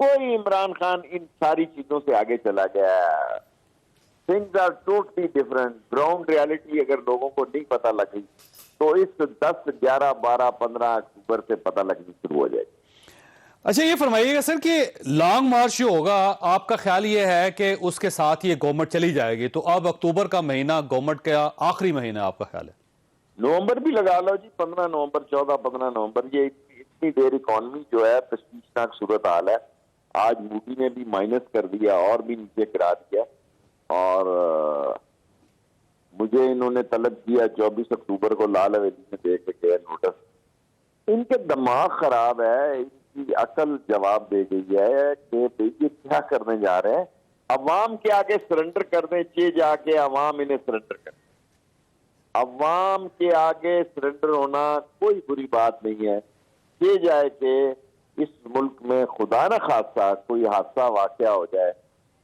کوئی عمران خان ان ساری چیزوں سے آگے چلا گیا ہے. Things are totally different. Ground reality اگر لوگوں کو نہیں پتہ لگی تو اس 10, 11, 12, 15 اکتوبر سے پتہ لگنی شروع ہو جائے گی. اچھا یہ فرمائیے گا سر کہ لانگ مارچ جو ہوگا آپ کا خیال یہ ہے کہ اس کے ساتھ یہ گورنمنٹ چلی جائے گی، تو اب اکتوبر کا مہینہ گورنمنٹ کا آخری مہینہ آپ کا خیال ہے؟ نومبر بھی لگا لو جی، 15 نومبر 14, 15 نومبر. یہ اتنی دیر اکانومی جو ہے تشویشناک صورتحال ہے. آج موڈی نے بھی مائنس کر دیا اور بھی نیچے کرا دیا، اور مجھے انہوں نے طلب کیا 24 اکتوبر کو لال حویلی میں دے کے گئے نوٹس. ان کے دماغ خراب ہے، ان کی عقل جواب دے گئی ہے کہ بھئی یہ کیا کرنے جا رہے ہیں. عوام کے آگے سرنڈر کر دیں، جا کے عوام انہیں سرنڈر کر دیں. عوام کے آگے سرنڈر ہونا کوئی بری بات نہیں ہے. یہ جائے کہ اس ملک میں خدا نہ خاصہ کوئی حادثہ واقعہ ہو جائے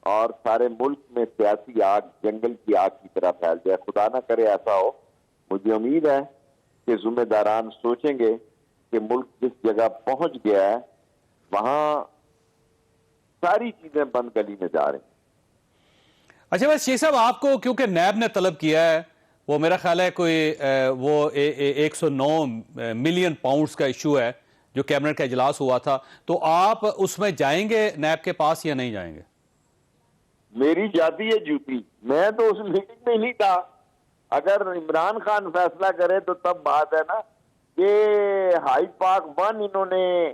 اور سارے ملک میں سیاسی آگ جنگل کی آگ کی طرح پھیل جائے. خدا نہ کرے ایسا ہو. مجھے امید ہے کہ ذمہ داران سوچیں گے کہ ملک جس جگہ پہنچ گیا ہے وہاں ساری چیزیں بند گلی میں جا رہی ہیں. اچھا بس شیخ صاحب، آپ کو کیونکہ نیب نے طلب کیا ہے، وہ میرا خیال ہے کوئی وہ 109 ملین پاؤنڈز کا ایشو ہے جو کیبنٹ کا اجلاس ہوا تھا، تو آپ اس میں جائیں گے نیب کے پاس یا نہیں جائیں گے؟ میری جاتی ہے جوتی، میں تو اس میٹنگ میں نہیں تھا. اگر عمران خان فیصلہ کرے تو تب بات ہے نا. یہ ہائی پاک 1 انہوں نے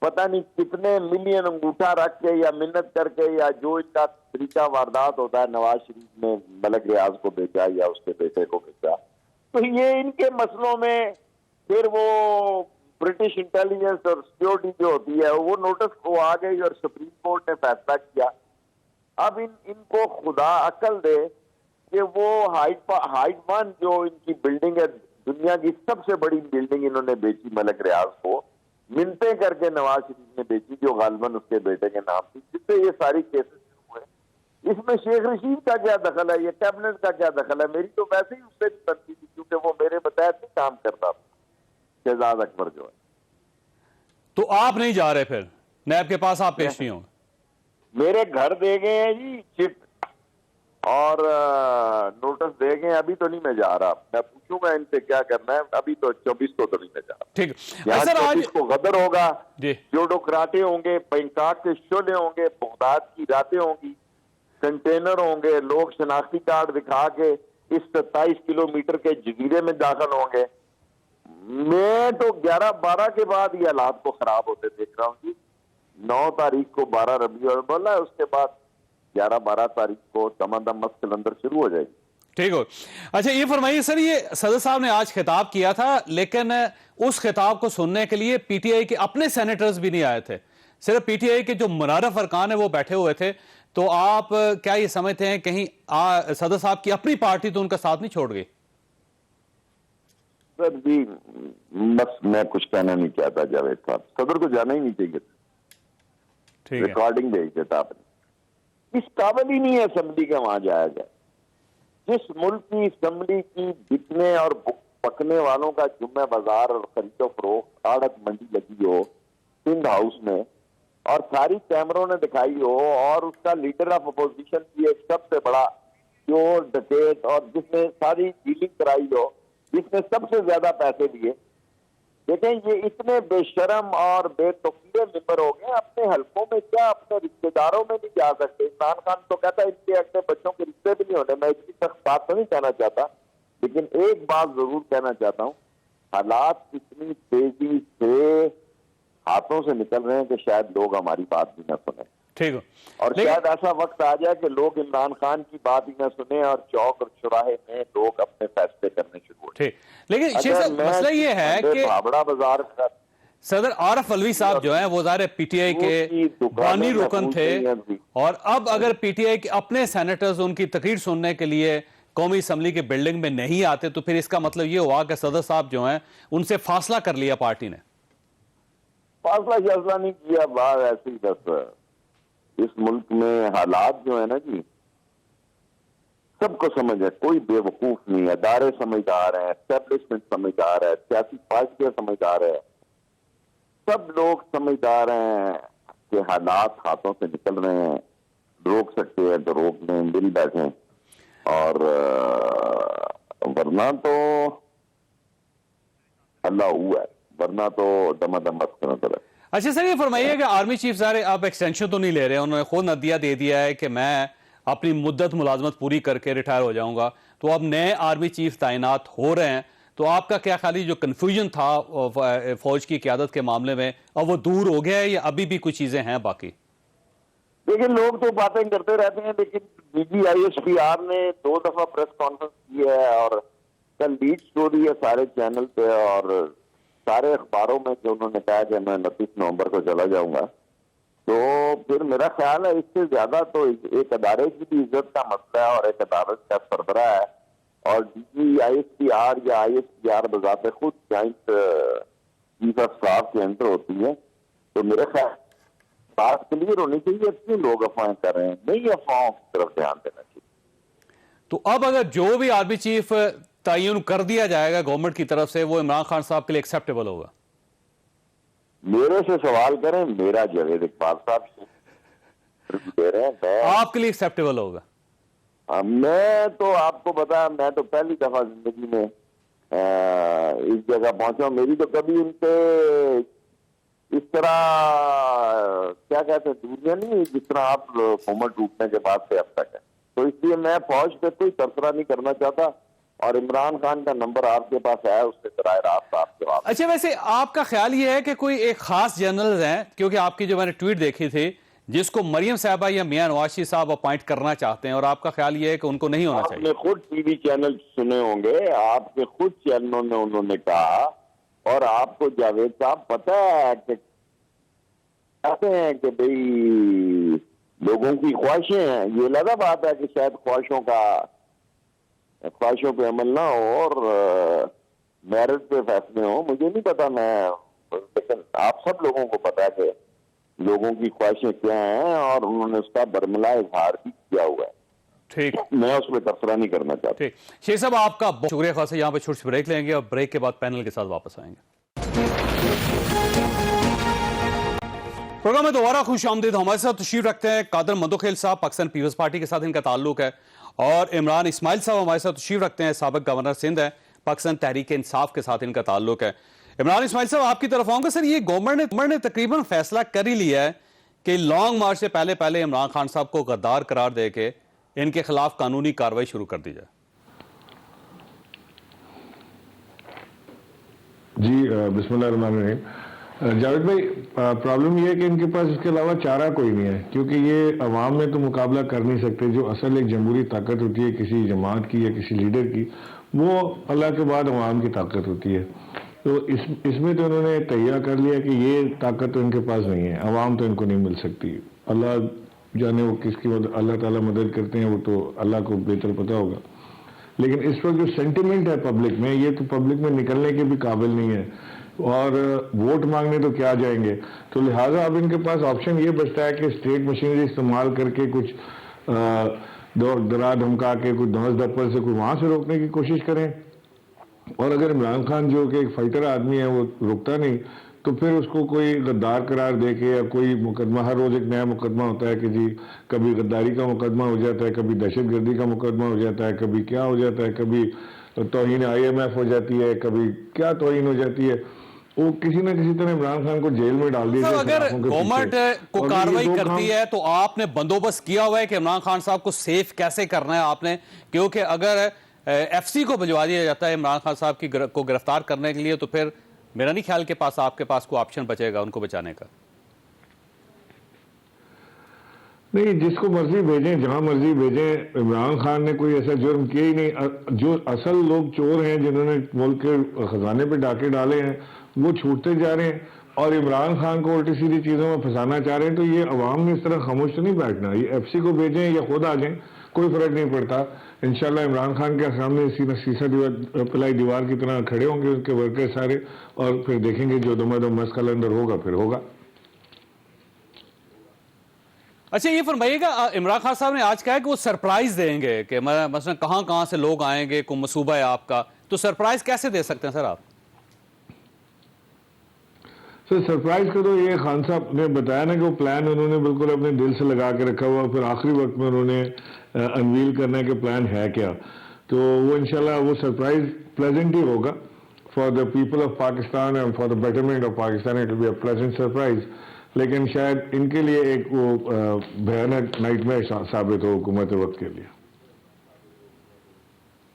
پتہ نہیں کتنے ملین انگوٹھا رکھ کے یا منت کر کے یا جو ان کا طریقہ واردات ہوتا ہے نواز شریف نے ملک ریاض کو بھیجا یا اس کے بیٹے کو بھیجا. تو یہ ان کے مسئلوں میں پھر وہ برٹش انٹیلیجنس اور سیکیورٹی جو ہوتی ہے وہ نوٹس کو آ گئی اور سپریم کورٹ نے فیصلہ کیا. اب ان کو خدا عقل دے کہ وہ ہائٹ 1 جو ان کی بلڈنگ ہے، دنیا کی سب سے بڑی بلڈنگ انہوں نے بیچی ملک ریاض کو، منتیں کر کے نواز شریف نے بیچی جو غالباً اس کے بیٹے کے نام تھی، جس سے یہ ساری کیسز شروع ہوئے. اس میں شیخ رشید کا کیا دخل ہے؟ یہ کیبنٹ کا کیا دخل ہے؟ میری تو ویسے ہی اس سے نہیں بنتی تھی کیونکہ وہ میرے متحد نہیں کام کرتا تھا، شہزاد اکبر جو ہے. تو آپ نہیں جا رہے پھر نیب کے پاس؟ آپ پیش نہیں ہوں گے؟ میرے گھر دے گئے ہیں جی چٹ اور نوٹس دے گئے. ابھی تو نہیں میں جا رہا. میں پوچھوں گا ان سے کیا کرنا ہے. ابھی تو 24 کو تو نہیں میں جا رہا. ٹھیک. یہاں سر آج 24 کو غدر ہوگا، جی جوڈوکراٹے ہوں گے، پینکاک کے شعلے ہوں گے، بغداد کی راتیں ہوں گی، کنٹینر ہوں گے، لوگ شناختی کارڈ دکھا کے اس 27 کلومیٹر کے جزیرے میں داخل ہوں گے. میں تو 11-12 کے بعد یہ حالات کو خراب ہوتے دیکھ رہا ہوں جی. 9 تاریخ کو 12 ربیع الاول ہے، اس کے بعد 11-12 تاریخ کو دمادم مس کلندر شروع ہو جائے گی. ٹھیک ہو. اچھا یہ فرمائیے سر، یہ صدر صاحب نے آج خطاب کیا تھا لیکن اس خطاب کو سننے کے لیے پی ٹی آئی کے اپنے سینیٹرز بھی نہیں آئے تھے، صرف پی ٹی آئی کے جو منعرف ارکان ہیں وہ بیٹھے ہوئے تھے. تو آپ کیا یہ سمجھتے ہیں کہیں صدر صاحب کی اپنی پارٹی تو ان کا ساتھ نہیں چھوڑ گئی؟ سر جی بس میں کچھ کہنا نہیں چاہتا. جاوید صاحب، صدر کو جانا ہی نہیں چاہیے تھا. ریکارڈنگ بھیج دیتا آپ نے. اس قابل ہی نہیں ہے اسمبلی کا وہاں جایا جائے. جس ملک کی اسمبلی کی بکنے اور پکنے والوں کا جمعہ بازار اور خرید و فروخت آڑت منڈی لگی ہو سندھ ہاؤس میں اور ساری کیمروں نے دکھائی ہو، اور اس کا لیڈر آف اپوزیشن کی ایک سب سے بڑا چور ڈکیت اور جس نے ساری ڈیلنگ کرائی ہو، جس نے سب سے زیادہ پیسے دیے. دیکھیں یہ اتنے بے شرم اور بے توقیر ممبر ہو گئے. اپنے حلقوں میں کیا اپنے رشتے داروں میں نہیں جا سکتے. عمران خان تو کہتا ہے ان کے اپنے بچوں کے رشتے بھی نہیں ہونے. میں اتنی سخت بات تو نہیں کہنا چاہتا، لیکن ایک بات ضرور کہنا چاہتا ہوں، حالات اتنی تیزی سے ہاتھوں سے نکل رہے ہیں کہ شاید لوگ ہماری بات بھی نہ سنیں. ٹھیک ہو. اور شاید ایسا وقت آ جائے کہ لوگ عمران خان کی بات ہی نہ سنیں اور چوک اور چوراہے میں لوگ اپنے فیصلے کرنے شروع ہو جائیں. لیکن شیخ صاحب مسئلہ یہ ہے کہ بھابڑا بازار کا صدر عارف علوی صاحب جو ہیں وہ ظاہر پی ٹی آئی کے بانی رکن تھے، اور اب اگر پی ٹی آئی کے اپنے سینیٹرز ان کی تقریر سننے کے لیے قومی اسمبلی کے بلڈنگ میں نہیں آتے تو پھر اس کا مطلب یہ ہوا کہ صدر صاحب جو ہیں ان سے فاصلہ کر لیا پارٹی نے. فاصلہ نہیں کیا، بات ایسی ہی. بس اس ملک میں حالات جو ہے نا جی سب کو سمجھ ہے، کوئی بے وقوف نہیں ہے. ادارے سمجھدار ہیں، اسٹیبلشمنٹ سمجھدار ہے، سیاسی پارٹیاں سمجھدار ہے، سب لوگ سمجھدار ہیں. کہ حالات ہاتھوں سے نکل رہے ہیں, روک سکتے ہیں تو روک لیں, مل بیٹھیں, اور ورنہ تو اللہ ہوا ہے, ورنہ تو دم بس کرنا پڑے. اچھا سر یہ فرمائیے کہ آرمی چیف ظاہر آپ ایکسٹینشن تو نہیں لے رہے, انہوں نے خود عدیہ دے دیا ہے کہ میں اپنی مدت ملازمت پوری کر کے ریٹائر ہو جاؤں گا, تو اب نئے آرمی چیف تعینات ہو رہے ہیں, تو آپ کا کیا خیال ہے جو کنفیوژن تھا فوج کی قیادت کے معاملے میں اب وہ دور ہو گیا ہے یا ابھی بھی کچھ چیزیں ہیں باقی؟ لیکن لوگ تو باتیں کرتے رہتے ہیں, لیکن DGISPR نے 2 دفعہ پریس کانفرنس کی ہے اور کل لیڈ سٹوری ہے سارے چینل پہ اور سارے اخباروں میں کہ انہوں نے کہا کہ میں 29 نومبر کو چلا جاؤں گا. تو پھر میرا خیال ہے اس سے زیادہ تو ایک ادارے کی بھی عزت کا مسئلہ ہے اور ایک عدالت کا سربراہ ہے, اور DGISPR یا ISPR بذات خود جوائنٹ چیف آف اسٹاف کے اندر ہوتی ہے. تو میرے خیال بات کلیئر ہونی چاہیے, اتنے لوگ افواہیں کر رہے ہیں, نہیں افواہوں کی طرف دھیان دینا چاہیے. تو اب اگر جو بھی آرمی چیف تعین کر دیا جائے گا گورنمنٹ کی طرف سے وہ عمران خان صاحب کے لیے ایکسیپٹیبل ہوگا؟ میرے سے سوال کریں, میرا جاوید اقبال صاحب سے دے رہے ہیں, آپ کے لیے ایکسیپٹیبل ہوگا؟ میں تو آپ کو بتا, میں تو پہلی دفعہ زندگی میں اس جگہ پہنچا ہوں. میری تو کبھی ان پہ اس طرح کیا کہتے ہیں دوریاں نہیں جس طرح آپ حکومت ٹوٹنے کے بعد سے اب تک ہے. تو اس لیے میں فوج پہ کوئی تبصرہ نہیں کرنا چاہتا, اور عمران خان کا نمبر آپ کے پاس ہے, اس سے براہ راست آپ جواب. اچھا ویسے آپ کا خیال یہ ہے کہ کوئی ایک خاص جنرل ہیں, کیونکہ آپ کی جو میں نے ٹویٹ دیکھی تھی جس کو مریم صاحبہ یا میاں نواز شریف صاحب اپوائنٹ کرنا چاہتے ہیں, اور آپ کا خیال یہ ہے کہ ان کو نہیں ہونا آپ چاہیے؟ نے خود ٹی وی چینل سنے ہوں گے, آپ کے خود چینلوں نے انہوں نے کہا, اور آپ کو جاوید صاحب پتہ ہے کہ کہتے ہیں کہ بھئی لوگوں کی خواہشیں ہیں. یہ لگا بات ہے کہ شاید خواہشوں پہ عمل نہ ہو اور میرٹ پہ فیصلے ہوں, مجھے نہیں پتا, لیکن آپ سب لوگوں کو پتا ہے کہ لوگوں کی خواہشیں کیا ہیں, اور انہوں نے اس کا برملا اظہار بھی کیا ہوا ہے. ٹھیک, میں اس پہ تبصرہ نہیں کرنا چاہتا. ٹھیک. شیخ صاحب آپ کا بہت شکریہ خاصا, یہاں پہ چھوٹی سی بریک لیں گے اور بریک کے بعد پینل کے ساتھ واپس آئیں گے. پروگرام میں دوبارہ خوش آمدید. ہمارے ساتھ تشریف رکھتے ہیں قادر مندوخیل صاحب, پاکستان پیپلز پارٹی کے ساتھ ان کا تعلق ہے, اور عمران اسماعیل صاحب ہمارے ساتھ تشریف رکھتے ہیں, سابق گورنر سندھ ہیں, پاکستان تحریک انصاف کے ساتھ ان کا تعلق ہے. عمران اسماعیل صاحب آپ کی طرف آؤں گا. سر یہ گورنمنٹ نے تقریباً فیصلہ کر ہی لیا ہے کہ لانگ مارچ سے پہلے عمران خان صاحب کو غدار قرار دے کے ان کے خلاف قانونی کارروائی شروع کر دی جائے. جی بسم اللہ الرحمن الرحیم. جاوید بھائی پرابلم یہ ہے کہ ان کے پاس اس کے علاوہ چارہ کوئی نہیں ہے, کیونکہ یہ عوام میں تو مقابلہ کر نہیں سکتے. جو اصل ایک جمہوری طاقت ہوتی ہے کسی جماعت کی یا کسی لیڈر کی, وہ اللہ کے بعد عوام کی طاقت ہوتی ہے. تو اس میں تو انہوں نے تہیہ کر لیا کہ یہ طاقت تو ان کے پاس نہیں ہے, عوام تو ان کو نہیں مل سکتی. اللہ جانے وہ کس کی مدد اللہ تعالیٰ مدد کرتے ہیں, وہ تو اللہ کو بہتر پتہ ہوگا. لیکن اس وقت جو سینٹیمنٹ ہے پبلک میں, یہ تو پبلک میں نکلنے کے بھی قابل نہیں ہے, اور ووٹ مانگنے تو کیا جائیں گے. تو لہٰذا اب ان کے پاس آپشن یہ بچتا ہے کہ اسٹیٹ مشینری استعمال کر کے کچھ درا دھمکا کے کچھ دھنس دھپڑ سے کوئی وہاں سے روکنے کی کوشش کریں. اور اگر عمران خان جو کہ ایک فائٹر آدمی ہے وہ رکتا نہیں, تو پھر اس کو کوئی غدار قرار دے کے یا کوئی مقدمہ, ہر روز ایک نیا مقدمہ ہوتا ہے کہ جی کبھی غداری کا مقدمہ ہو جاتا ہے, کبھی دہشت گردی کا مقدمہ ہو جاتا ہے, کبھی کیا ہو جاتا ہے, کبھی توہین IMF ہو جاتی ہے, کبھی کیا توہین ہو جاتی ہے. وہ کسی نہ کسی طرح عمران خان کو جیل میں ڈال دیا. اگر گورنمنٹ کو کارروائی کرتی ہے تو آپ نے بندوبست کیا ہوا ہے کہ عمران خان صاحب کو سیف کیسے کرنا ہے آپ نے, کیونکہ اگر FC کو بھجوا دیا جاتا ہے عمران خان صاحب کو گرفتار کرنے کے لیے, تو پھر میرا نہیں خیال کے پاس آپ کے پاس کوئی آپشن بچے گا ان کو بچانے کا. نہیں, جس کو مرضی بھیجیں, جہاں مرضی بھیجیں. عمران خان نے کوئی ایسا جرم کیا ہی نہیں. جو اصل لوگ چور ہیں جنہوں نے ملک کے خزانے پہ ڈاکے ڈالے ہیں وہ چھوٹتے جا رہے ہیں, اور عمران خان کو الٹی سیدھی چیزوں میں پھنسانا چاہ رہے ہیں. تو یہ عوام نے اس طرح خاموش تو نہیں بیٹھنا. یہ FC کو بھیجیں یا خود آ جائیں, کوئی فرق نہیں پڑتا. انشاءاللہ عمران خان کے سامنے سیسا پلائی دیوار کی طرح کھڑے ہوں گے ان کے ورکر سارے, اور پھر دیکھیں گے جو دم مسئلہ اندر ہوگا پھر ہوگا. اچھا یہ فرمائیے گا, عمران خان صاحب نے آج کہا کہ وہ سرپرائز دیں گے کہ مثلا کہاں سے لوگ آئیں گے, کوئی منصوبہ ہے آپ کا, تو سرپرائز کیسے دے سکتے ہیں سر آپ؟ سر سرپرائز کا تو یہ خان صاحب نے بتایا نا کہ وہ پلان انہوں نے بالکل اپنے دل سے لگا کے رکھا ہوا، پھر آخری وقت میں انہوں نے انویل کرنا ہے کہ پلان ہے کیا. تو وہ انشاءاللہ وہ سرپرائز پلیزنٹ ہی ہوگا for the people of Pakistan and for the betterment of Pakistan. It will be a pleasant surprise, لیکن شاید ان کے لیے ایک وہ بھیانک نائٹ میئر ثابت ہو حکومت وقت کے لیے.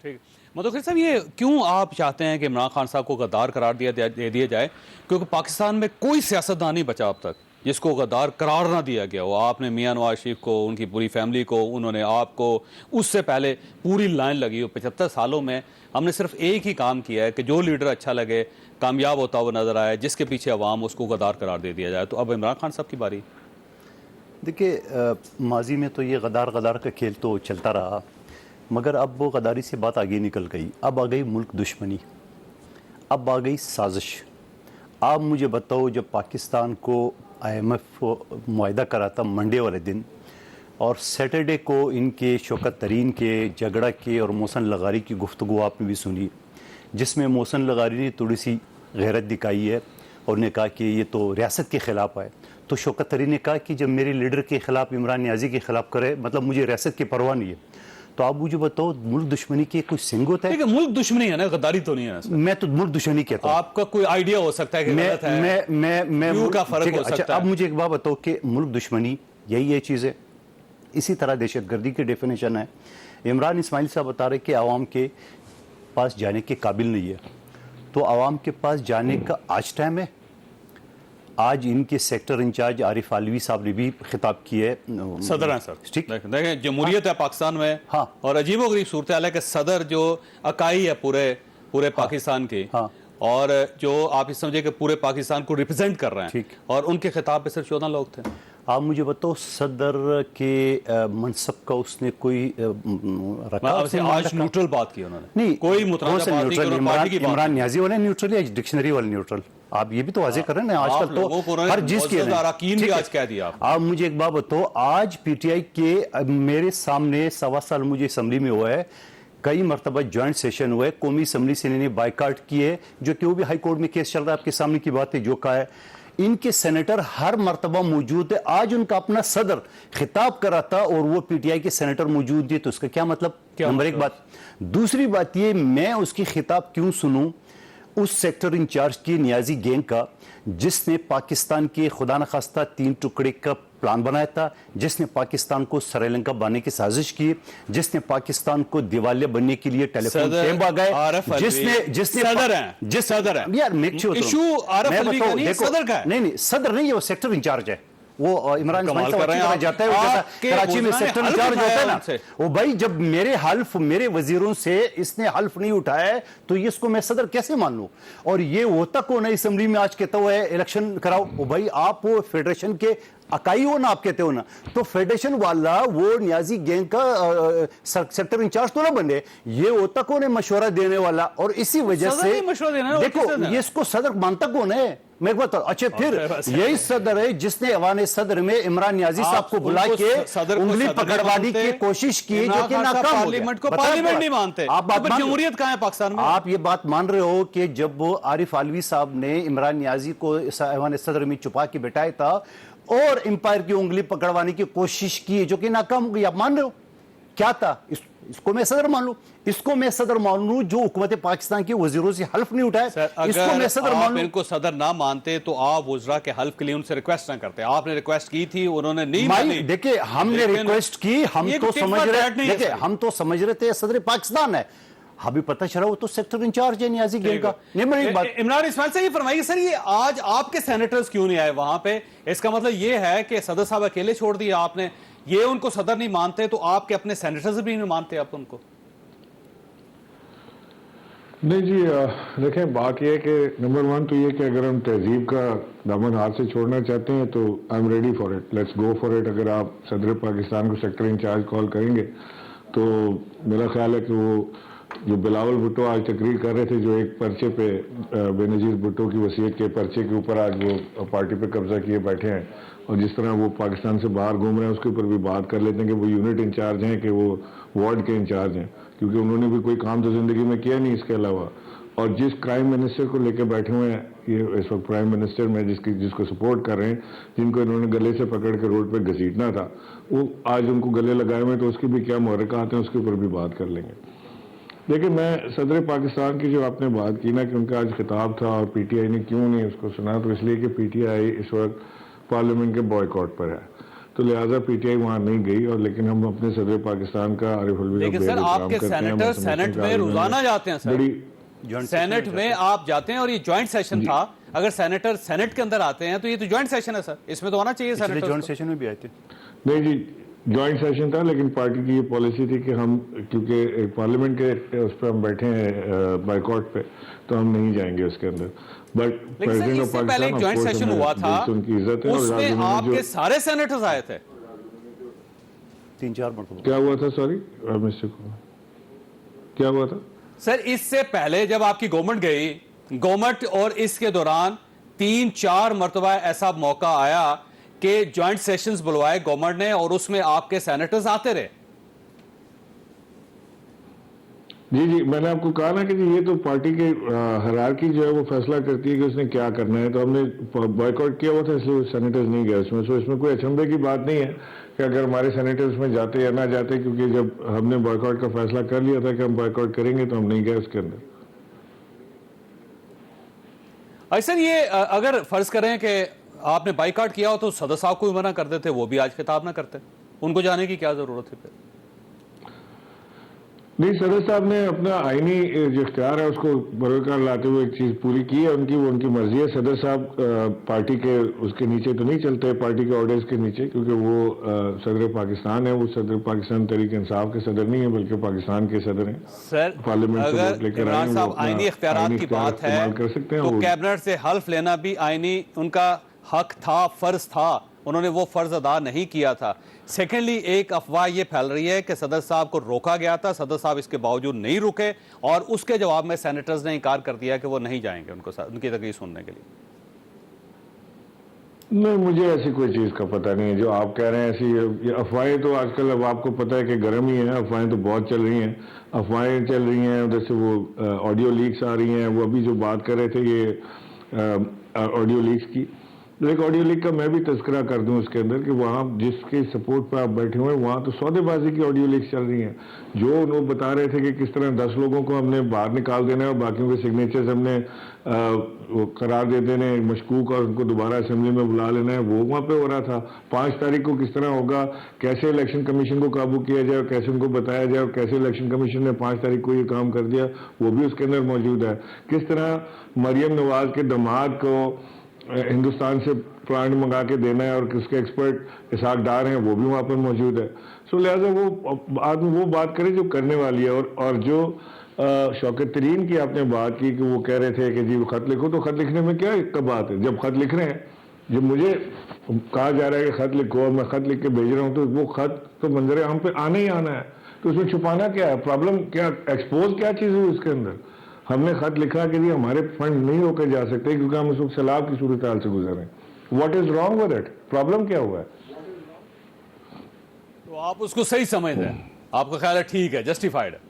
ٹھیک. مدوخر صاحب، یہ کیوں آپ چاہتے ہیں کہ عمران خان صاحب کو غدار قرار دے دیا جائے؟ کیونکہ پاکستان میں کوئی سیاستدان نہیں بچا اب تک جس کو غدار قرار نہ دیا گیا ہو. آپ نے میاں نواز شریف کو، ان کی پوری فیملی کو، انہوں نے آپ کو، اس سے پہلے پوری لائن لگی ہو. 75 سالوں میں ہم نے صرف ایک ہی کام کیا ہے کہ جو لیڈر اچھا لگے، کامیاب ہوتا ہوا نظر آئے، جس کے پیچھے عوام اس کو غدار قرار دے دیا جائے. تو اب عمران خان صاحب کی باری. دیکھیے، ماضی میں تو یہ غدار کا کھیل تو چلتا رہا، مگر اب وہ غداری سے بات آگے نکل گئی. اب آ گئی ملک دشمنی، اب آ گئی سازش. آپ مجھے بتاؤ، جب پاکستان کو IMF معاہدہ کرا تھا منڈے والے دن، اور سیٹرڈے کو ان کے شوکت ترین کے جھگڑا کے اور محسن لغاری کی گفتگو آپ نے بھی سنی، جس میں محسن لغاری نے تھوڑی سی غیرت دکھائی ہے اور نے کہا کہ یہ تو ریاست کے خلاف ہے. تو شوکت ترین نے کہا کہ جب میرے لیڈر کے خلاف عمران نیازی کے خلاف کرے، مطلب مجھے ریاست کی پرواہ نہیں ہے. تو آپ مجھے بتاؤ، ملک دشمنی کی کوئی سنگ ہوتا ہے؟ ملک دشمنی ہے نا، غداری تو نہیں ہے. میں تو ملک دشمنی کہتا ہوں. آپ کا کوئی آئیڈیا ہو سکتا ہے کہ غلط ہے، ویو کا فرق ہو سکتا ہے. اب مجھے ایک بات بتاؤ کہ ملک دشمنی یہی ہے چیز ہے. اسی طرح دہشت گردی کی ڈیفینیشن ہے. عمران اسماعیل صاحب بتا رہے کہ عوام کے پاس جانے کے قابل نہیں ہے. تو عوام کے پاس جانے کا آج ٹائم ہے. آج ان کے سیکٹر انچارج عارف علوی صاحب نے بھی خطاب کی ہے. صدر ہیں سر، ٹھیک، دیکھیں جمہوریت ہے پاکستان میں، ہاں، اور عجیب و غریب صورتحال ہے کہ صدر جو اکائی ہے پورے پاکستان کی، ہاں، اور جو آپ سمجھے کہ پورے پاکستان کو ریپرزینٹ کر رہے ہیں، ٹھیک، اور ان کے خطاب پہ صرف 14 لوگ تھے. آپ مجھے بتاؤ، صدر کے منصب کا اس نے کوئی رکھا؟ آج نیوٹرل بات کی انہوں نے، نہیں، کوئی متنازع بات نہیں کی. پارٹی کی بات، عمران نیازی والے نیوٹرل یا ڈکشنری والے نیوٹرل؟ آپ یہ بھی تو واضح کر رہے ہیں نا. آج کل تو ہر چیز کے بھی آج کہہ دیا. آپ مجھے ایک بات بتاؤ، آج PTI کے میرے سامنے 1.25 سال مجھے اسمبلی میں ہوا ہے، کئی مرتبہ جوائنٹ سیشن ہوئے، قومی اسمبلی سے انہوں نے بائیکاٹ کیے، جو کہ وہ بھی ہائی کورٹ میں کیس چل رہا ہے. آپ کے سامنے کی بات ہے جو کہا ہے. ان کے سینیٹر ہر مرتبہ موجود ہے. آج ان کا اپنا صدر خطاب کرا تھا اور وہ PTI کے سینیٹر موجود تھے. تو اس کا کیا مطلب؟ نمبر ایک بات. دوسری بات یہ، میں اس کی خطاب کیوں سنوں اس سیکٹر انچارج کی نیازی گینگ کا، جس نے پاکستان کے خدا نخواستہ 3 ٹکڑے کا پلان بنایا تھا، جس نے پاکستان کو سری لنکا بنانے کی سازش کی، جس نے پاکستان کو دیوالیہ بننے کے لیے ٹیلی فون ٹیپ آ گئے، جس نے صدر ہیں یار ایشو عارف علوی کا نہیں، صدر کا ہے. نہیں، صدر نہیں ہے، وہ سیکٹر انچارج ہے. وہ عمران اسماعیل صاحب جاتا ہے، وہ کراچی میں سیکٹر انچارج ہوتا ہے نا. وہ بھائی جب میرے وزیروں سے اس نے حلف نہیں اٹھایا ہے تو اس کو میں صدر کیسے مان لوں؟ اور یہ ہوتا کون ہے اسمبلی میں آج کہتا ہوا ہے الیکشن کراؤ؟ وہ بھائی آپ وہ فیڈریشن کے اکائی ہو نا، آپ کہتے ہو نا. تو فیڈریشن والا وہ نیازی گینگ کا سیکٹر انچارج تو نہ بنے. یہ ہوتا کون ہے مشورہ دینے والا؟ اور اسی وجہ سے دیکھو، یہ اس کو صدر مانتا کون ہے؟ میں ایک بات. اچھا، پھر یہی صدر ہے جس نے ایوان صدر میں عمران نیازی صاحب کو بلا کے انگلی پکڑوانے کی کوشش کی، جو کہ ناکام ہو گیا. پارلیمنٹ نہیں مانتے. جمہوریت کہاں ہے پاکستان میں؟ آپ یہ بات مان رہے ہو کہ جب عارف علوی صاحب نے عمران نیازی کو ایوان صدر میں چھپا کے بٹھایا تھا اور امپائر کی انگلی پکڑوانے کی کوشش کی، جو کہ ناکام ہو گئی، آپ مان رہے ہو؟ کیا تھا؟ اس کو میں صدر مان لوں؟ اس کو میں صدر مان لوں جو حکومت پاکستان کے وزیروں سے حلف نہیں اٹھائے؟ اس کو میں صدر مان لوں؟ ان کو صدر نہ مانتے تو آپ وزراء کے حلف کے لیے ان سے ریکویسٹ نہ کرتے. آپ نے ریکویسٹ کی تھی، انہوں نے نہیں مانی. دیکھیں، ہم نے ریکویسٹ کی، ہم تو سمجھ رہے تھے صدر پاکستان ہے. ابھی پتہ چلا وہ تو سیکٹر انچارج ہے نیازی گینگ کا. عمران اسماعیل سے یہ فرمائیے سر، یہ آج آپ کے سینیٹرز کیوں نہیں آئے وہاں پہ؟ اس کا مطلب یہ ہے کہ صدر صاحب اکیلے چھوڑ دیا آپ نے. یہ ان کو صدر نہیں مانتے تو آپ کے اپنے سینیٹرز بھی نہیں مانتے آپ ان کو؟ نہیں جی، دیکھیں بات یہ ہے کہ نمبر 1 تو یہ کہ اگر ہم تہذیب کا دامن ہاتھ سے چھوڑنا چاہتے ہیں تو I am ready for it, let's go for it. اگر آپ صدر پاکستان کو سیکٹر انچارج کال کریں گے تو میرا خیال ہے کہ وہ جو بلاول بھٹو آج تقریر کر رہے تھے، جو ایک پرچے پہ بے نظیر بھٹو کی وصیت کے پرچے کے اوپر آج وہ پارٹی پہ قبضہ کیے بیٹھے ہیں، اور جس طرح وہ پاکستان سے باہر گھوم رہے ہیں اس کے اوپر بھی بات کر لیتے ہیں کہ وہ یونٹ انچارج ہیں کہ وہ وارڈ کے انچارج ہیں، کیونکہ انہوں نے بھی کوئی کام تو زندگی میں کیا نہیں اس کے علاوہ. اور جس کرائم منسٹر کو لے کے بیٹھے ہوئے ہیں یہ اس وقت پرائم منسٹر میں جس کو سپورٹ کر رہے ہیں، جن کو انہوں نے گلے سے پکڑ کے روڈ پہ گھسیٹنا تھا، وہ آج ان کو گلے لگائے ہوئے، تو اس کی بھی کیا محرکات ہیں اس کے اوپر بھی بات کر لیں گے. لیکن میں صدر پاکستان کی جو آپ نے بات کی نا کہ ان کا آج خطاب تھا اور پی ٹی آئی نے کیوں نہیں اس کو سنا، تو اس لیے کہ پی ٹی آئی اس وقت پارلیمنٹ کے بوائیکاٹ پر ہے، تو لہٰذا پی ٹی آئی وہاں نہیں گئی. اور لیکن ہم اپنے صدر پاکستان کا عارف الوی لیکن سر آپ کے سینیٹر سینٹ میں روزانہ جاتے ہیں سر، سینٹ میں آپ جاتے ہیں اور یہ جوائنٹ سیشن تھا. اگر سینیٹر سینٹ کے اندر آتے ہیں تو یہ تو جوائنٹ سیشن ہے سر، اس میں تو آنا چاہیے سینیٹر. جوائنٹ سیشن میں بھی آئے تھے. نہیں جی، جوائنٹ سیشن تھا، لیکن پارٹی کی یہ پالیسی تھی کہ ہم کیونکہ پارلیمنٹ کے اس پہ ہم بیٹھے ہیں بائیکاٹ پہ، تو ہم نہیں جائیں گے اس کے اندر. بٹ لیکن اس سے پہلے ایک جوائنٹ سیشن ہوا تھا، ان کی عزت ہے. اس میں آپ کے سارے سینیٹرز آئے تھے. 3-4 مرتبہ کیا ہوا تھا؟ سوری مسٹر کیا ہوا تھا سر؟ اس سے پہلے جب آپ کی گورنمنٹ گئی، گورنمنٹ اور اس کے دوران 3-4 مرتبہ ایسا موقع آیا کہ جوائنٹ سیشنز بلوائے گورنمنٹ نے اور اس میں آپ کے سینیٹرز آتے رہے. جی جی، میں نے آپ کو کہا نا کہ جی یہ تو پارٹی کے ہیرارکی جو ہے وہ فیصلہ کرتی ہے کہ اس نے کیا کرنا ہے. تو ہم نے بائیکاٹ کیا ہوا تھا، اس لیے سینیٹرز نہیں گئے اس میں. سو اس میں کوئی اچنبھے کی بات نہیں ہے کہ اگر ہمارے سینیٹرز میں جاتے یا نہ جاتے، کیونکہ جب ہم نے بائیکاٹ کا فیصلہ کر لیا تھا کہ ہم بائیکاٹ کریں گے، تو ہم نہیں گئے اس کے اندر. سر یہ اگر فرض کریں کہ آپ نے بائیکاٹ کیا ہو تو صدر صاحب کو بھی منع کر دیتے، وہ بھی آج خطاب نہ کرتے، ان کو جانے کی کیا ضرورت ہے پھر؟ نہیں، صدر صاحب نے اپنا آئینی جو اختیار ہے اس کو بروکار لاتے ہوئے ایک چیز پوری کی ہے. وہ ان کی مرضی ہے. صدر صاحب پارٹی کے اس کے نیچے تو نہیں چلتے، پارٹی کے آرڈرز کے نیچے، کیونکہ وہ صدر پاکستان ہے. وہ صدر پاکستان تحریک انصاف کے صدر نہیں ہیں، بلکہ پاکستان کے صدر ہیں. سر اگر عمران صاحب آئینی اختیارات کی بات ہے تو کیبنٹ سے حلف لینا بھی آئینی ان کا حق تھا، فرض تھا، انہوں نے وہ فرض ادا نہیں کیا تھا. سیکنڈلی ایک افواہ یہ پھیل رہی ہے کہ صدر صاحب کو روکا گیا تھا، صدر صاحب اس کے باوجود نہیں رکے اور اس کے جواب میں سینیٹرز نے انکار کر دیا کہ وہ نہیں جائیں گے ان کی تقریر سننے کے لیے. نہیں، مجھے ایسی کوئی چیز کا پتہ نہیں ہے جو آپ کہہ رہے ہیں. ایسی یہ افواہیں تو آج کل اب آپ کو پتہ ہے کہ گرم ہی ہیں. افواہیں تو بہت چل رہی ہیں، افواہیں چل رہی ہیں. ادھر سے وہ آڈیو لیکس آ رہی ہیں. وہ ابھی جو بات کر رہے تھے یہ آڈیو لیکس کی، ایک آڈیو لیک کا میں بھی تذکرہ کر دوں اس کے اندر کہ وہاں جس کے سپورٹ پہ آپ بیٹھے ہوئے ہیں وہاں تو سودے بازی کی آڈیو لیکس چل رہی ہیں. جو انہوں بتا رہے تھے کہ کس طرح 10 لوگوں کو ہم نے باہر نکال دینا ہے اور باقیوں کے سگنیچرز ہم نے قرار دے دینے مشکوک اور ان کو دوبارہ اسمبلی میں بلا لینا ہے، وہ وہاں پہ ہو رہا تھا. 5 تاریخ کو کس طرح ہوگا، کیسے الیکشن کمیشن کو قابو کیا جائے اور کیسے ان کو بتایا جائے اور کیسے الیکشن کمیشن نے 5 تاریخ کو یہ کام کر دیا، وہ بھی اس کے اندر موجود ہے. کس طرح مریم نواز کے داماد کو ہندوستان سے پلانٹ منگا کے دینا ہے اور اس کے ایکسپرٹ اسحاق ڈار ہیں، وہ بھی وہاں پر موجود ہے. سو لہٰذا وہ آدمی وہ بات کرے جو کرنے والی ہے. اور جو شوکت ترین کی آپ نے بات کی کہ وہ کہہ رہے تھے کہ جی وہ خط لکھو، تو خط لکھنے میں کیا بات ہے؟ جب خط لکھ رہے ہیں، جب مجھے کہا جا رہا ہے کہ خط لکھو اور میں خط لکھ کے بھیج رہا ہوں، تو وہ خط تو منظر عام پہ آنا ہی آنا ہے. تو اس میں چھپانا کیا ہے؟ پرابلم کیا، ایکسپوز کیا چیز ہوئی اس کے اندر؟ ہم نے خط لکھا کہ جی ہمارے فنڈ نہیں روکے جا سکتے کیونکہ ہم اس وقت سیلاب کی صورتحال سے گزر رہے ہیں. What is wrong with it? Problem کیا ہوا ہے؟ تو آپ اس کو صحیح سمجھتے ہیں، آپ کا خیال ہے ٹھیک ہے، جسٹیفائڈ ہے؟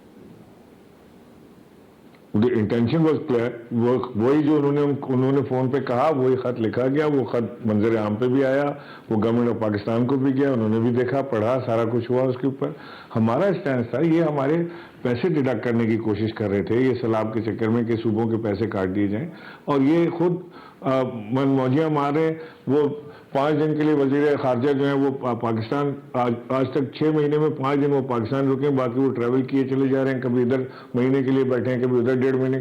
Intention was clear. وہی جو انہوں نے فون پہ کہا وہی خط لکھا گیا. وہ خط منظر عام پہ بھی آیا، وہ گورنمنٹ آف پاکستان کو بھی گیا، انہوں نے بھی دیکھا، پڑھا، سارا کچھ ہوا اس کے اوپر. ہمارا اسٹینڈ تھا یہ ہمارے پیسے ڈیڈکٹ کرنے کی کوشش کر رہے تھے یہ سیلاب کے چکر میں کہ صوبوں کے پیسے کاٹ دیے جائیں، اور یہ خود من موجیاں مار رہے. وہ 5 دن کے لیے وزیر خارجہ جو ہیں وہ پاکستان آج تک 6 مہینے میں 5 دن وہ پاکستان رکے، باقی وہ ٹریول کیے چلے جا رہے ہیں. کبھی ادھر مہینے کے لیے بیٹھے ہیں، کبھی ادھر 1.5 مہینے.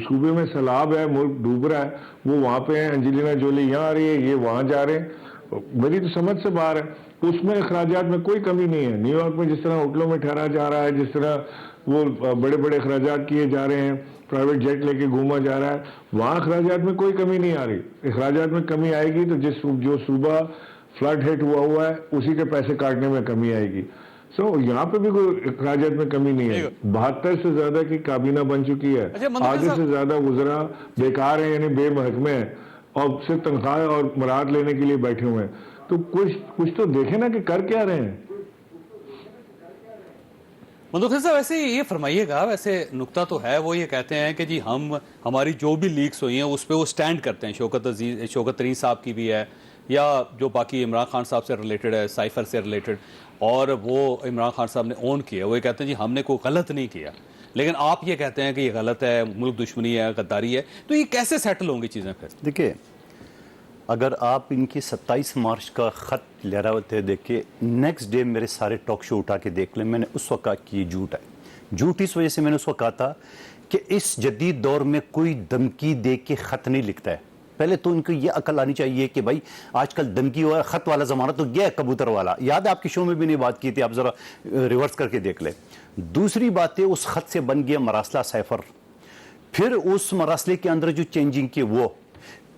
صوبے میں سیلاب ہے، ملک ڈوب رہا ہے، وہ وہاں پہ ہیں. انجلینا جولی یہاں آ رہی ہے، یہ وہاں جا رہے ہیں. میری تو سمجھ سے باہر ہے. اس میں اخراجات میں کوئی کمی نہیں ہے. نیو یارک میں جس طرح ہوٹلوں میں ٹھہرا جا رہا ہے، جس طرح وہ بڑے بڑے اخراجات کیے جا رہے ہیں، پرائیویٹ جیٹ لے کے گھوما جا رہا ہے، وہاں اخراجات میں کوئی کمی نہیں آ رہی. اخراجات میں کمی آئے گی تو جو صوبہ فلڈ ہٹ ہوا ہے اسی کے پیسے کاٹنے میں کمی آئے گی. سو یہاں پہ بھی کوئی اخراجات میں کمی نہیں ہے. 72 سے زیادہ کی کابینہ بن چکی ہے، آدھے سے زیادہ وزراء بیکار ہیں، یعنی بے محکمے ہیں اور صرف تنخواہ اور مراد لینے کے لیے بیٹھے ہوئے ہیں. تو کچھ تو دیکھیں نا کہ کر کیا رہے ہیں. منتخب صاحب ویسے یہ فرمائیے گا، ویسے نکتہ تو ہے وہ یہ کہتے ہیں کہ جی ہماری جو بھی لیکس ہوئی ہیں اس پہ وہ سٹینڈ کرتے ہیں، شوکت ترین صاحب کی بھی ہے یا جو باقی عمران خان صاحب سے ریلیٹڈ ہے، سائفر سے ریلیٹڈ، اور وہ عمران خان صاحب نے اون کیا، وہ یہ کہتے ہیں جی ہم نے کوئی غلط نہیں کیا، لیکن آپ یہ کہتے ہیں کہ یہ غلط ہے، ملک دشمنی ہے، غداری ہے، تو یہ کیسے سیٹل ہوں گی چیزیں پھر؟ دیکھیں، اگر آپ ان کی 27 مارچ کا خط لے رہے ہوتے دیکھیں، نیکسٹ ڈے میرے سارے ٹاک شو اٹھا کے دیکھ لیں، میں نے اس وقت کہا کہ یہ جھوٹ ہے، جھوٹ اس وجہ سے میں نے اس وقت کہا تھا کہ اس جدید دور میں کوئی دھمکی دے کے خط نہیں لکھتا ہے. پہلے تو ان کو یہ عقل آنی چاہیے کہ بھائی آج کل دھمکی ہوا خط والا زمانہ تو گیا ہے کبوتر والا. یاد ہے آپ کے شو میں بھی نہیں بات کی تھی، آپ ذرا ریورس کر کے دیکھ لیں. دوسری بات ہے اس خط سے بن گیا مراسلہ سائفر، پھر اس مراسلے کے اندر جو چینجنگ کی وہ،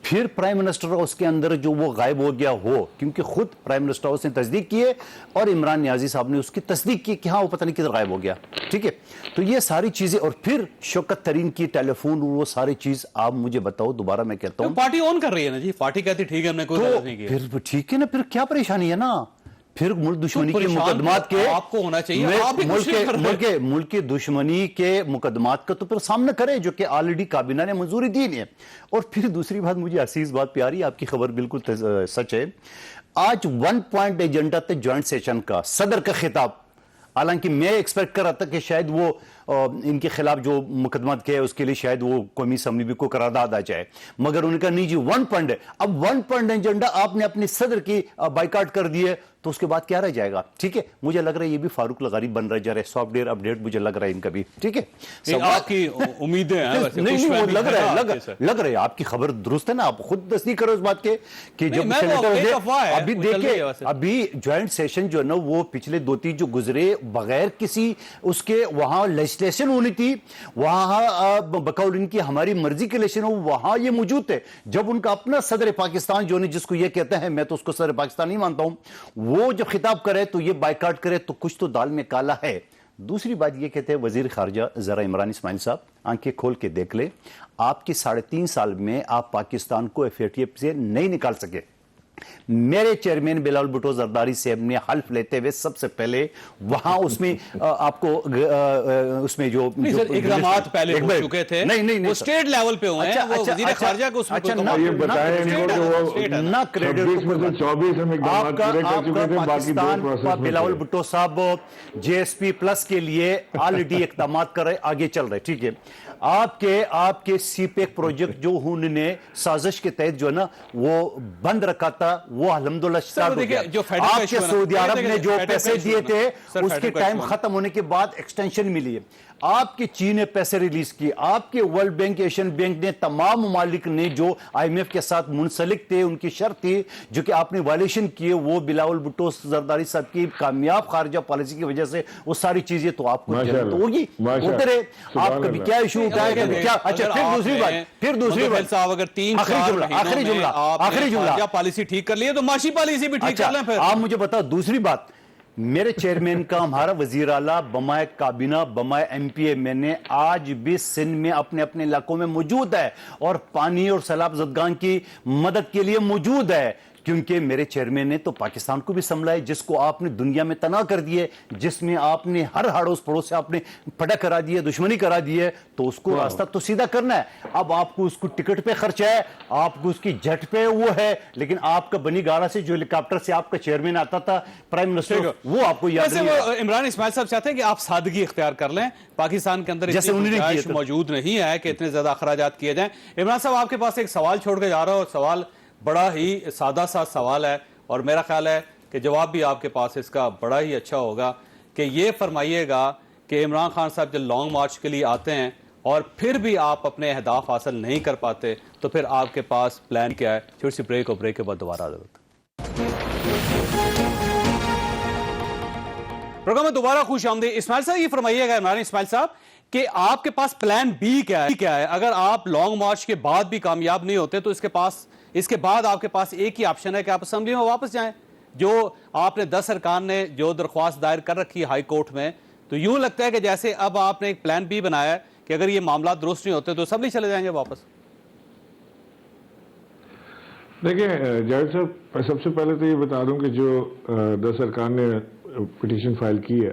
پھر پرائم منسٹر ہاؤس کے اندر جو وہ غائب ہو گیا ہو، کیونکہ خود پرائم منسٹر ہاؤس نے تصدیق کی ہے اور عمران نیازی صاحب نے اس کی تصدیق کی کہ ہاں وہ پتہ نہیں کدھر غائب ہو گیا. ٹھیک ہے، تو یہ ساری چیزیں، اور پھر شوکت ترین کی ٹیلی فون، وہ ساری چیز آپ مجھے بتاؤ، دوبارہ میں کہتا ہوں پارٹی اون کر رہی ہے نا جی، پارٹی کہتی ٹھیک ہے ہم نے کوئی غلط نہیں کیا، پھر ٹھیک ہے نا، پھر کیا پریشانی ہے نا، پھر ملک دشمنی کے مقدمات کے آپ کو ہونا چاہیے، آپ بھی کچھ نہیں کر رہے. ملک کے دشمنی کے مقدمات کا تو پھر سامنا کرے، جو کہ آلریڈی کابینہ نے منظوری دی ہے. اور پھر دوسری بات مجھے عزیز بات پیاری، آپ کی خبر بالکل سچ ہے. آج 1 پوائنٹ ایجنڈا تھا جوائنٹ سیشن کا، صدر کا خطاب. حالانکہ میں ایکسپیکٹ کر رہا تھا کہ شاید وہ ان کے خلاف جو مقدمات کیا ہے اس کے لیے شاید وہ قومی اسمبلی بھی کو قرارداد آ جائے، مگر انہوں نے کہا نہیں جی 1 پوائنٹ ہے. اب 1 پوائنٹ ایجنڈا آپ نے اپنے صدر کی بائیکاٹ کر دیے تو اس کے بعد کیا رہ جائے گا؟ ٹھیک ہے، مجھے لگ رہا ہے یہ بھی فاروق لغاری بن رہا جا رہا ہے، سافٹ ویئر اپڈیٹ مجھے لگ رہا ہے ان کا بھی. ٹھیک ہے، آپ کی امیدیں ہیں ویسے، نہیں وہ لگ رہا ہے آپ کی خبر درست ہے نا، آپ خود تصدیق کرو اس بات کے کہ جب ابھی دیکھیں ابھی جوائنٹ سیشن جو ہے نا وہ پچھلے 2-3 جو گزرے بغیر کسی اس کے، وہاں لیجسلیشن ہونی تھی، وہاں بقول ان کی ہماری مرضی کے لیجسلیشن ہو، وہاں یہ موجود ہے. جب ان کا اپنا صدر پاکستان جو جس کو یہ کہتا ہے، میں تو اس کو صدر پاکستان نہیں مانتا ہوں، وہ جب خطاب کرے تو یہ بائیکاٹ کرے تو کچھ تو دال میں کالا ہے. دوسری بات یہ کہتے ہیں وزیر خارجہ، ذرا عمران اسماعیل صاحب آنکھیں کھول کے دیکھ لے، آپ کے 3.5 سال میں آپ پاکستان کو FATF سے نہیں نکال سکے. میرے چیئرمین بلاول بھٹو زرداری صاحب نے حلف لیتے ہوئے سب سے پہلے وہاں اس میں آپ کو اس میں جو اقدامات پہلے ہو چکے تھے، نہیں وہ اسٹیٹ لیول پہ ہوئے ہیں، وہ وزیر خارجہ کو اس میں کوئی یہ بتائیں ان کو کہ وہ نہ کریڈٹ 26 میں سے 24 ہم اقدامات پورے کر چکے تھے، باقی 2 پروسیس میں بلاول بھٹو صاحب GSP+ کے لیے آلریڈی اقدامات کر رہے، آگے چل رہے. ٹھیک ہے، آپ کے سی پیک پروجیکٹ جو انہوں نے سازش کے تحت جو ہے نا وہ بند رکھا تھا، وہ الحمدللہ سٹارٹ ہو گیا. آپ کے سعودی عرب نے جو پیسے دیے تھے اس کے ٹائم ختم ہونے کے بعد ایکسٹینشن ملی ہے. آپ کے چین نے پیسے ریلیز کیے، آپ کے ورلڈ بینک، ایشین بینک نے، تمام ممالک نے جو IMF کے ساتھ منسلک تھے، ان کی شرط تھی جو کہ آپ نے وائلیشن کیے، وہ بلاول بھٹو زرداری صاحب کی کامیاب خارجہ پالیسی کی وجہ سے وہ ساری چیزیں تو آپ کو تو ہوگی ہوتے رہے. آپ کبھی کیا ایشو اٹھائے کبھی کیا. اچھا پھر دوسری بات صاحب اگر 3 آخری جملہ پالیسی ٹھیک کر لیے تو معاشی پالیسی بھی ٹھیک کر لیں. پھر آپ مجھے بتاؤ دوسری بات، میرے چیئرمین کا ہمارا وزیر اعلیٰ بمائے کابینہ بمائے MPA میں نے آج بھی سندھ میں اپنے علاقوں میں موجود ہے اور پانی اور سیلاب زدگان کی مدد کے لیے موجود ہے، کیونکہ میرے چیئرمین نے تو پاکستان کو بھی سنبھلا ہے جس کو آپ نے دنیا میں تناہ کر دیے، جس میں آپ نے ہر ہڑوس پڑوس سے آپ نے پھٹا کرا دیے، دشمنی کرا دی ہے، تو اس کو راستہ تو سیدھا کرنا ہے. اب آپ کو اس کو ٹکٹ پہ خرچہ ہے، آپ کو اس کی جٹ پہ وہ ہے، لیکن آپ کا بنی گارا سے جو ہیلی کاپٹر سے آپ کا چیئرمین آتا تھا پرائم منسٹر، وہ آپ کو یاد نہیں ہے. عمران اسماعیل صاحب چاہتے ہیں کہ آپ سادگی اختیار کر لیں، پاکستان کے اندر اتنی گنجائش موجود نہیں ہے کہ اتنے زیادہ اخراجات کیے جائیں. عمران صاحب آپ کے پاس ایک سوال چھوڑ کے جا رہا ہوں، اور سوال بڑا ہی سادہ سا سوال ہے اور میرا خیال ہے کہ جواب بھی آپ کے پاس اس کا بڑا ہی اچھا ہوگا کہ یہ فرمائیے گا کہ عمران خان صاحب جب لانگ مارچ کے لیے آتے ہیں اور پھر بھی آپ اپنے اہداف حاصل نہیں کر پاتے تو پھر آپ کے پاس پلان کیا ہے؟ چھوٹی سی بریک، اور بریک کے بعد دوبارہ پروگرام میں دوبارہ خوش آمدید. اسماعیل صاحب یہ فرمائیے گا، عمران اسماعیل صاحب، کہ آپ کے پاس پلان بی کیا ہے؟ اگر آپ لانگ مارچ کے بعد بھی کامیاب نہیں ہوتے تو اس کے بعد آپ کے پاس ایک ہی آپشن ہے کہ آپ اسمبلی میں واپس جائیں. جو آپ نے 10 ارکان نے جو درخواست دائر کر رکھی ہائی کورٹ میں، تو یوں لگتا ہے کہ جیسے اب آپ نے ایک پلان بی بنایا ہے کہ اگر یہ معاملات درست نہیں ہوتے تو اسمبلی چلے جائیں گے واپس. دیکھیں جاوید صاحب، میں سب سے پہلے تو یہ بتا دوں کہ جو 10 ارکان نے پٹیشن فائل کی ہے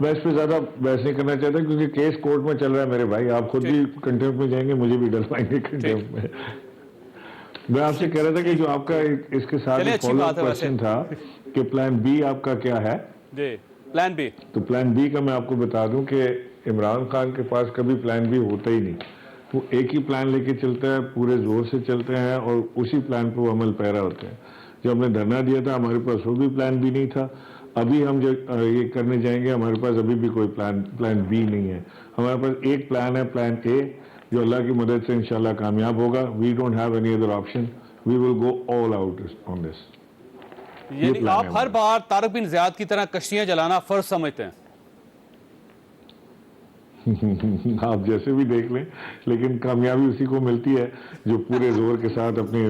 میں اس پہ زیادہ بحث نہیں کرنا چاہتا کیونکہ کیس کورٹ میں چل رہا ہے میرے بھائی. آپ خود بھی کنٹمپٹ میں جائیں گے, مجھے بھی ڈلوائیں گے کنٹمپٹ میں. میں آپ سے کہہ رہا تھا کہ جو آپ کا اس کے ساتھ فالو اپ کوشچن تھا کہ پلان بی آپ کا کیا ہے. جی پلان بی. تو پلان بی کا میں آپ کو بتا دوں کہ عمران خان کے پاس کبھی پلان بی ہوتا ہی نہیں. وہ ایک ہی پلان لے کے چلتا ہے, پورے زور سے چلتے ہیں اور اسی پلان پہ وہ عمل پیرا ہوتے ہیں. جب ہم نے دھرنا دیا تھا ہمارے پاس وہ بھی پلان بی نہیں تھا. ابھی ہم جو یہ کرنے جائیں گے ہمارے پاس ابھی بھی کوئی پلان بی نہیں ہے. ہمارے پاس ایک پلان ہے, پلان اے, جو اللہ کی مدد سے انشاءاللہ کامیاب ہوگا. We don't have any other option, we will go all out on this. یعنی آپ ہر بار طارق بن زیاد کی طرح کشتیاں جلانا فرض سمجھتے ہیں؟ آپ جیسے بھی دیکھ لیں, لیکن کامیابی اسی کو ملتی ہے جو پورے زور کے ساتھ, اپنے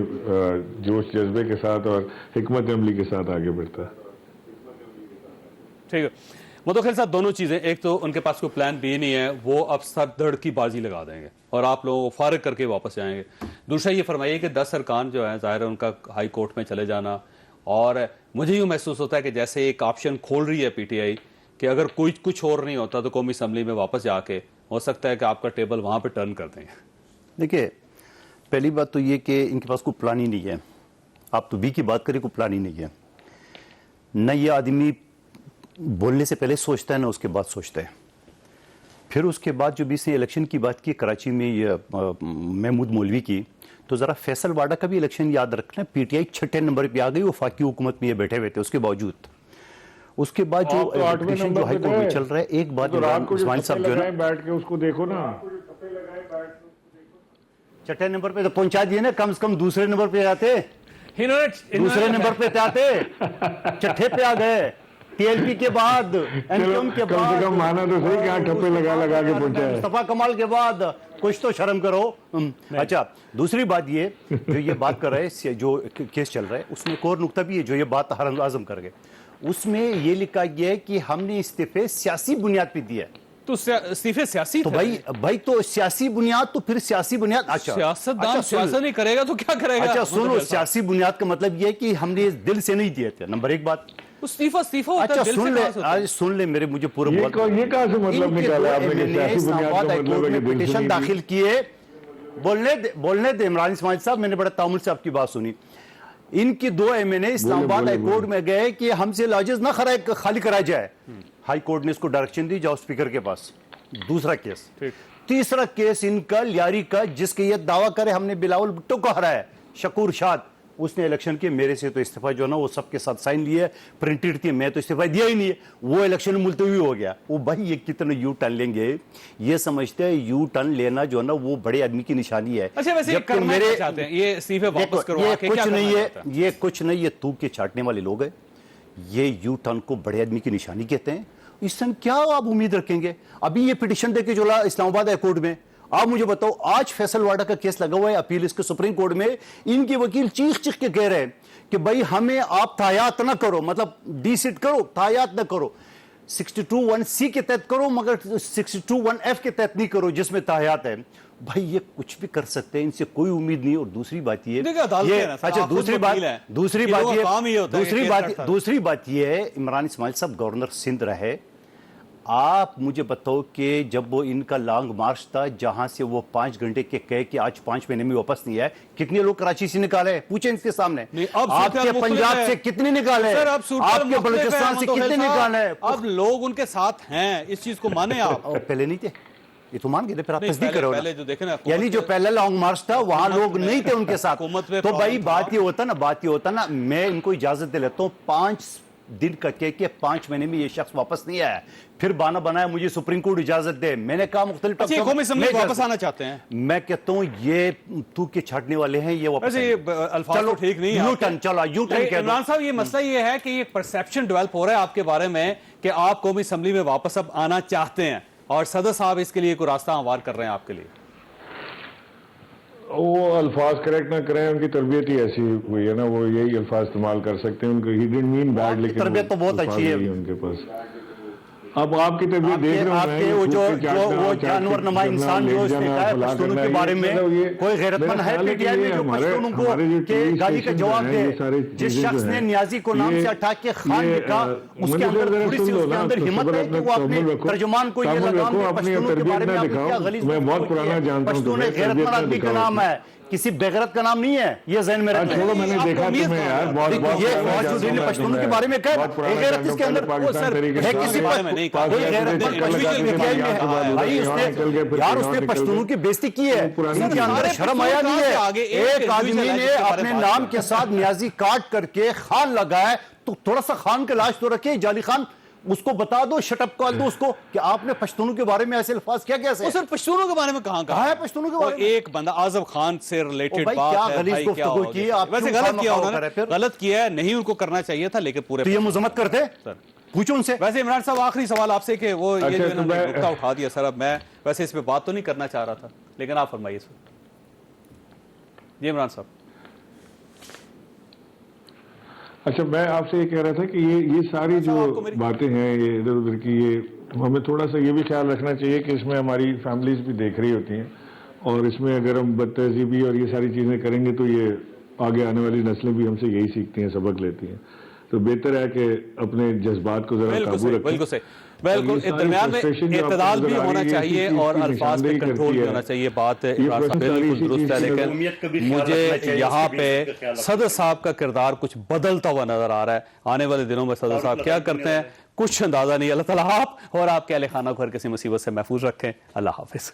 جوش جذبے کے ساتھ اور حکمت عملی کے ساتھ آگے بڑھتا ہے. ٹھیک ہے متوکل صاحب, دونوں چیزیں, ایک تو ان کے پاس کوئی پلان بی نہیں ہے, وہ اب سر دھڑ کی بازی لگا دیں گے اور آپ لوگوں کو فارغ کر کے واپس جائیں گے. دوسرا یہ فرمائیے کہ 10 ارکان جو ہیں ظاہر ہے ان کا ہائی کورٹ میں چلے جانا, اور مجھے یوں محسوس ہوتا ہے کہ جیسے ایک آپشن کھول رہی ہے پی ٹی آئی کہ اگر کوئی کچھ اور نہیں ہوتا تو قومی اسمبلی میں واپس جا کے ہو سکتا ہے کہ آپ کا ٹیبل وہاں پہ ٹرن کر دیں. دیکھیے پہلی بات تو یہ کہ ان کے پاس کوئی پلان ہی نہیں ہے. آپ تو بی کی بات کریں, کوئی پلان ہی نہیں ہے. نہ یہ آدمی بولنے سے پہلے سوچتا ہے نہ اس کے بعد سوچتا ہے. پھر اس کے بعد جو بیچ نے الیکشن کی بات کی کراچی میں یہ محمود مولوی کی, تو ذرا فیصل واڈا کا بھی الیکشن یاد رکھنا. پی ٹی آئی 6 نمبر پہ آ گئی, وفاقی حکومت میں یہ بیٹھے ہوئے تھے. اس کے باوجود اس کے بعد جو اپلیکیشن جو ہائی کورٹ میں چل رہا ہے, ایک بات اسماعیل صاحب جو ہے بیٹھ کے اس کو دیکھو نا, 6 نمبر پہ تو پہنچا دیے نا, کم سے کم دوسرے نمبر پہ آتے, دوسرے نمبر پہ آتے, 6 پہ آ گئے. ٹی ایل پی کے بعد, این پی ایم کے بعد, کم سے کم مانا تو صحیح کہ ہاں ٹھپے لگا کے پہنچا ہے. مصطفیٰ کمال کے بعد کچھ تو شرم کرو. اچھا دوسری بات یہ جو یہ بات کر رہے ہیں, جو کیس چل رہا ہے اس میں ایک اور نقطہ بھی ہے جو یہ بات ہر اعظم کر گئے. اس میں یہ لکھا گیا ہے کہ ہم نے استعفے سیاسی بنیاد پہ دیا. تو استعفے سیاسی تو بھائی تو سیاسی بنیاد, تو پھر سیاسی بنیاد, اچھا سیاستدان سیاست نہیں کرے گا تو کیا کرے گا؟ اچھا سنو, سیاسی بنیاد کا مطلب یہ ہے کہ ہم نے دل سے نہیں دیے تھے, نمبر ایک بات. اچھا سن لے میرے, مجھے پورا یہ کہاں سے مطلب نکالا آپ نے کہ سیاسی بنیاد کا مطلب ہے کہ دل سے پٹیشن داخل کیے. بولنے دے عمران اسماعیل صاحب, میں نے بڑا تعامل سے آپ کی بات سنی. ان کی 2 ایم این اے اسلام آباد ہائی کورٹ میں گئے کہ ہم سے لاجز نہ خالی کرایا جائے. ہائی کورٹ نے اس کو ڈائریکشن دی, جاؤ اسپیکر کے پاس. دوسرا کیس. تیسرا کیس ان کا لیاری کا, جس کے یہ دعویٰ کرے ہم نے بلاول بھٹو کو ہرایا, شکور شاد. اس نے الیکشن کے میرے سے تو استعفیٰ جو نا وہ سب کے ساتھ سائن لیے, پرنٹڈ تھی, میں تو استعفیٰ دیا ہی نہیں ہے. وہ الیکشن ملتوی ہو گیا. وہ بھائی یہ کتنے یو ٹرن لیں گے, یہ سمجھتے ہیں یو ٹرن لینا جو نا وہ بڑے آدمی کی نشانی ہے. اچھا ویسے کرنا کیا چاہتے ہیں, یہ استعفے واپس کروا کے کیا کرنا چاہتے ہیں؟ یہ کچھ نہیں, یہ تھوک کے چھاٹنے والے لوگ ہیں. یہ یو ٹرن کو بڑے آدمی کی نشانی کہتے ہیں. اس سے کیا آپ امید رکھیں گے؟ ابھی یہ پٹیشن دے کے جو اسلام آباد ہائی کورٹ میں, آپ مجھے بتاؤ, آج فیصل واڈا کا کیس لگا ہوا ہے اپیل اس کے سپریم کورٹ میں. ان کے وکیل چیخ کے کہہ رہے ہیں کہ بھائی ہمیں آپ تایات نہ کرو, مطلب ڈی سیٹ کرو, تایات نہ کرو. 62(1) کے تحت کرو, مگر 62(1) کے تحت نہیں کرو جس میں تایات ہے. بھائی یہ کچھ بھی کر سکتے ہیں, ان سے کوئی امید نہیں. اور دوسری بات یہ, اچھا دوسری بات یہ ہے, عمران اسماعیل صاحب گورنر سندھ رہے. آپ مجھے بتاؤ کہ جب وہ ان کا لانگ مارچ تھا, جہاں سے وہ 5 گھنٹے کے کہے کہ آج 5 مہینے میں واپس نہیں آئے, کتنے لوگ کراچی سے نکالے, پوچھیں ان کے سامنے. آپ کے پنجاب سے کتنے نکالے, آپ کے بلوچستان سے کتنے نکالے. اب لوگ ان کے ساتھ ہیں, اس چیز کو مانیں آپ. پہلے نہیں تھے, یہ تو مان گئے, پھر آپ تصدیق کرو. یعنی جو پہلا لانگ مارچ تھا وہاں لوگ نہیں تھے ان کے ساتھ. تو بھائی بات یہ ہوتا نا, میں ان کو اجازت دے لیتا ہوں 5 دن کا کہہ کے 5 مہینے میں یہ شخص واپس نہیں آیا, پھر بانا بنایا مجھے سپریم کورٹ اجازت دے. میں نے کہا مختلف قومی اسمبلی واپس آنا چاہتے ہیں. میں کہتا ہوں یہ تھوک کے چھاٹنے والے ہیں, یہ واپس. الفاظ تو ٹھیک نہیں ہے. یو ٹرن کہہ دو. عمران صاحب یہ مسئلہ یہ ہے کہ یہ پرسیپشن ڈیولپ ہو رہا ہے آپ کے بارے میں کہ آپ قومی اسمبلی میں واپس اب آنا چاہتے ہیں, اور صدر صاحب اس کے لیے کوئی راستہ ہموار کر رہے ہیں آپ کے لیے. وہ الفاظ کریکٹ نہ کریں, ان کی تربیت ہی ایسی ہوئی ہے نا, وہ یہی الفاظ استعمال کر سکتے ہیں. ان کو ہی ڈنٹ مین بیڈ, لیکن تربیت تو بہت اچھی ہے ان کے پاس. اب آپ کی طبیعت دیکھ رہے آپ کے وہ جو جانور نما انسان جو اس نے کہا ہے پشتونوں کے بارے میں، کوئی غیرت مند ہے پی ٹی آئی میں جو پشتونوں کو کہ گالی کا جواب دے؟ جس شخص نے نیازی کو نام سے اٹھا کے خان لکھا، اس کے اندر تھوڑی سی اس کے اندر ہمت ہے کہ وہ اپنے ترجمان کو یہ لگام دے پشتونوں کے بارے میں؟ آپ نے کیا غلیظ پشتون ایک غیرت مند آدمی کا نام ہے، کسی بغیرت کا نام نہیں ہے، یہ ذہن میں رکھیں۔ چھوڑو، میں نے دیکھا تمہیں یار بہت یہ فوج الدین نے پشتونوں کے بارے میں کہا، ایک غیرت اس کے اندر ہے کسی کوئی غیرت بھائی، یار اس نے پشتونوں کی بےزتی کی ہے، ان کے اندر شرم آیا نہیں ہے؟ ایک آدمی نے اپنے نام کے ساتھ نیازی کاٹ کر کے خان لگایا، تو تھوڑا سا خان کا لاش تو رکھے، جعلی خان، اس کو بتا دو، شٹ اپ کال دو اس کو کہ آپ نے پشتونوں کے بارے میں ایسے الفاظ کیا کیسے؟ وہ سر پشتونوں کے بارے میں کہاں ہے پشتونوں کے بارے میں؟ ایک بندہ اعظم خان سے ریلیٹڈ بھائی بات کیا ہے، غلیظ گفتگو کی آپ، ویسے غلط کیا انہوں نے، غلط کیا ہے، نہیں ان کو کرنا چاہیے تھا، لیکن پورے تو یہ مذمت کرتے پوچھو ان سے۔ ویسے عمران صاحب آخری سوال آپ سے کہ وہ یہ جو انہوں نے نقطہ اٹھا دیا سر، اب میں ویسے اس پہ بات تو نہیں کرنا چاہ رہا تھا، لیکن آپ فرمائیے سر۔ جی عمران صاحب۔ اچھا، میں آپ سے یہ کہہ رہا تھا کہ یہ ساری جو باتیں ہیں یہ ادھر ادھر کی، یہ ہمیں تھوڑا سا یہ بھی خیال رکھنا چاہیے کہ اس میں ہماری فیملیز بھی دیکھ رہی ہوتی ہیں، اور اس میں اگر ہم بد تہذیبی اور یہ ساری چیزیں کریں گے تو یہ آگے آنے والی نسلیں بھی ہم سے یہی سیکھتی ہیں، سبق لیتی ہیں۔ تو بہتر ہے کہ اپنے جذبات کو ذرا قابو رکھیں۔ بالکل صحیح، بالکل درمیان میں اعتدال بھی ہونا چاہیے اور الفاظ پہ کنٹرول بھی ہونا چاہیے، بات بالکل درست ہے، لیکن مجھے یہاں پہ صدر صاحب کا کردار کچھ بدلتا ہوا نظر آ رہا ہے۔ آنے والے دنوں میں صدر صاحب کیا کرتے ہیں کچھ اندازہ نہیں۔ اللہ تعالیٰ آپ اور آپ کے اہل خانہ کو ہر کسی مصیبت سے محفوظ رکھیں۔ اللہ حافظ۔